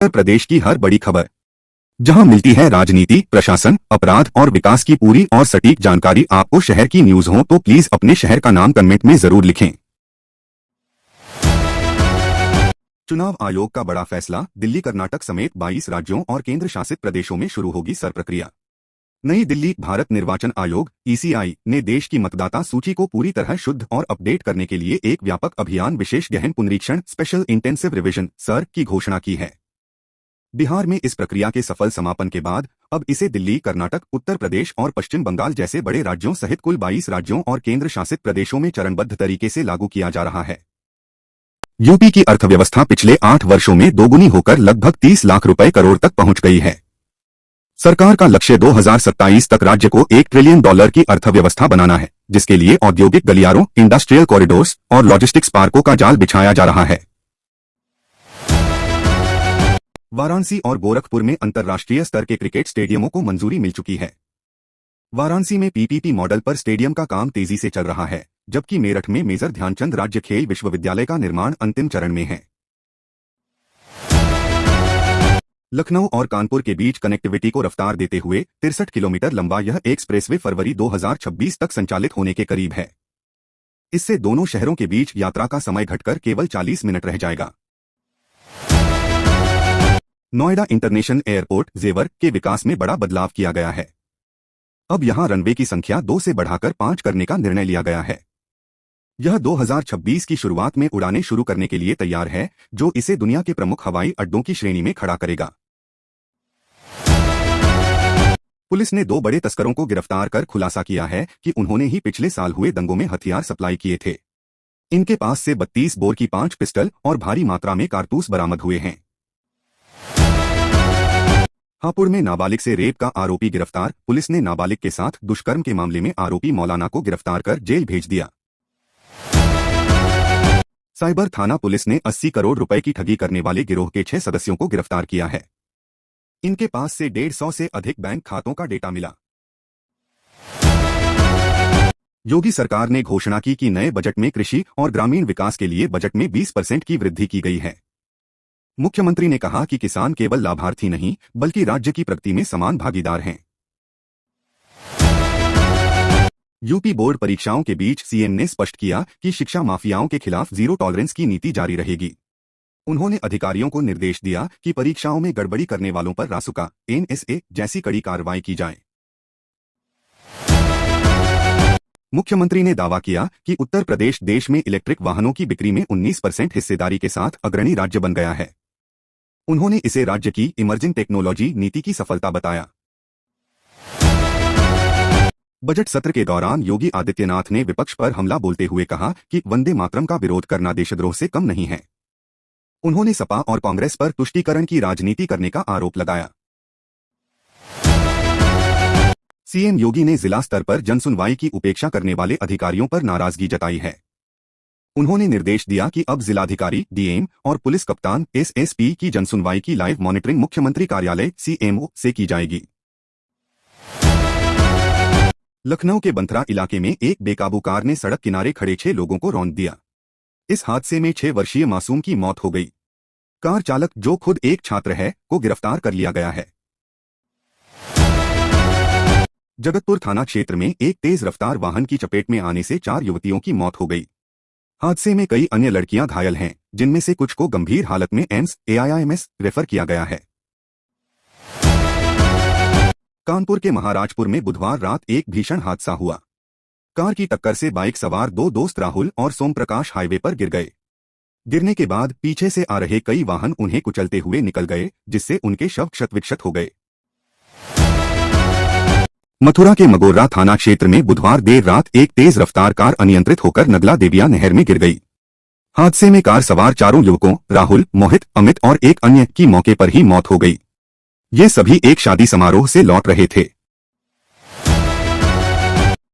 उत्तर प्रदेश की हर बड़ी खबर, जहां मिलती है राजनीति, प्रशासन, अपराध और विकास की पूरी और सटीक जानकारी। आपको शहर की न्यूज हो तो प्लीज अपने शहर का नाम कमेंट में जरूर लिखें। चुनाव आयोग का बड़ा फैसला, दिल्ली, कर्नाटक समेत 22 राज्यों और केंद्र शासित प्रदेशों में शुरू होगी सर प्रक्रिया। नई दिल्ली, भारत निर्वाचन आयोग (ECI) ने देश की मतदाता सूची को पूरी तरह शुद्ध और अपडेट करने के लिए एक व्यापक अभियान, विशेष गहन पुनरीक्षण स्पेशल इंटेंसिव रिवीजन सर की घोषणा की है। बिहार में इस प्रक्रिया के सफल समापन के बाद अब इसे दिल्ली, कर्नाटक, उत्तर प्रदेश और पश्चिम बंगाल जैसे बड़े राज्यों सहित कुल 22 राज्यों और केंद्र शासित प्रदेशों में चरणबद्ध तरीके से लागू किया जा रहा है। यूपी की अर्थव्यवस्था पिछले 8 वर्षों में दोगुनी होकर लगभग 30 लाख रुपए करोड़ तक पहुंच गई है। सरकार का लक्ष्य 2027 तक राज्य को $1 ट्रिलियन की अर्थव्यवस्था बनाना है, जिसके लिए औद्योगिक गलियारों, इंडस्ट्रियल कॉरिडोर्स और लॉजिस्टिक्स पार्कों का जाल बिछाया जा रहा है। वाराणसी और गोरखपुर में अंतर्राष्ट्रीय स्तर के क्रिकेट स्टेडियमों को मंजूरी मिल चुकी है। वाराणसी में PPP मॉडल पर स्टेडियम का काम तेजी से चल रहा है, जबकि मेरठ में मेजर ध्यानचंद राज्य खेल विश्वविद्यालय का निर्माण अंतिम चरण में है। लखनऊ और कानपुर के बीच कनेक्टिविटी को रफ्तार देते हुए 63 किलोमीटर लंबा यह एक्सप्रेसवे फरवरी 2026 तक संचालित होने के करीब है। इससे दोनों शहरों के बीच यात्रा का समय घटकर केवल 40 मिनट रह जाएगा। नोएडा इंटरनेशनल एयरपोर्ट जेवर के विकास में बड़ा बदलाव किया गया है। अब यहां रनवे की संख्या 2 से बढ़ाकर 5 करने का निर्णय लिया गया है। यह 2026 की शुरुआत में उड़ानें शुरू करने के लिए तैयार है, जो इसे दुनिया के प्रमुख हवाई अड्डों की श्रेणी में खड़ा करेगा। पुलिस ने 2 बड़े तस्करों को गिरफ्तार कर खुलासा किया है कि उन्होंने ही पिछले साल हुए दंगों में हथियार सप्लाई किए थे। इनके पास से 32 बोर की 5 पिस्टल और भारी मात्रा में कारतूस बरामद हुए हैं। हापुड़ में नाबालिग से रेप का आरोपी गिरफ्तार, पुलिस ने नाबालिग के साथ दुष्कर्म के मामले में आरोपी मौलाना को गिरफ्तार कर जेल भेज दिया। साइबर थाना पुलिस ने 80 करोड़ रुपए की ठगी करने वाले गिरोह के 6 सदस्यों को गिरफ्तार किया है। इनके पास से 150 से अधिक बैंक खातों का डेटा मिला। योगी सरकार ने घोषणा की कि नए बजट में कृषि और ग्रामीण विकास के लिए बजट में 20% की वृद्धि की गई है। मुख्यमंत्री ने कहा कि किसान केवल लाभार्थी नहीं, बल्कि राज्य की प्रगति में समान भागीदार हैं। यूपी बोर्ड परीक्षाओं के बीच सीएम ने स्पष्ट किया कि शिक्षा माफियाओं के खिलाफ जीरो टॉलरेंस की नीति जारी रहेगी। उन्होंने अधिकारियों को निर्देश दिया कि परीक्षाओं में गड़बड़ी करने वालों पर रासुका, NSA जैसी कड़ी कार्रवाई की जाए। मुख्यमंत्री ने दावा किया कि उत्तर प्रदेश देश में इलेक्ट्रिक वाहनों की बिक्री में 19% हिस्सेदारी के साथ अग्रणी राज्य बन गया है। उन्होंने इसे राज्य की इमर्जिंग टेक्नोलॉजी नीति की सफलता बताया। बजट सत्र के दौरान योगी आदित्यनाथ ने विपक्ष पर हमला बोलते हुए कहा कि वंदे मातरम का विरोध करना देशद्रोह से कम नहीं है। उन्होंने सपा और कांग्रेस पर तुष्टीकरण की राजनीति करने का आरोप लगाया। सीएम योगी ने जिला स्तर पर जनसुनवाई की उपेक्षा करने वाले अधिकारियों पर नाराजगी जताई है। उन्होंने निर्देश दिया कि अब जिलाधिकारी, डीएम और पुलिस कप्तान SSP की जनसुनवाई की लाइव मॉनिटरिंग मुख्यमंत्री कार्यालय CMO से की जाएगी। लखनऊ के बंथरा इलाके में एक बेकाबू कार ने सड़क किनारे खड़े 6 लोगों को रौंद दिया। इस हादसे में 6 वर्षीय मासूम की मौत हो गई। कार चालक, जो खुद एक छात्र है, को गिरफ्तार कर लिया गया है। जगतपुर थाना क्षेत्र में एक तेज रफ्तार वाहन की चपेट में आने से 4 युवतियों की मौत हो गई। हादसे में कई अन्य लड़कियां घायल हैं, जिनमें से कुछ को गंभीर हालत में एम्स AIIMS रेफर किया गया है। कानपुर के महाराजपुर में बुधवार रात एक भीषण हादसा हुआ। कार की टक्कर से बाइक सवार 2 दोस्त राहुल और सोम प्रकाश हाईवे पर गिर गए। गिरने के बाद पीछे से आ रहे कई वाहन उन्हें कुचलते हुए निकल गए, जिससे उनके शव क्षत-विक्षत हो गए। मथुरा के मगोर्रा थाना क्षेत्र में बुधवार देर रात एक तेज रफ्तार कार अनियंत्रित होकर नगला देविया नहर में गिर गई। हादसे में कार सवार 4 युवकों राहुल, मोहित, अमित और एक अन्य की मौके पर ही मौत हो गई। ये सभी एक शादी समारोह से लौट रहे थे।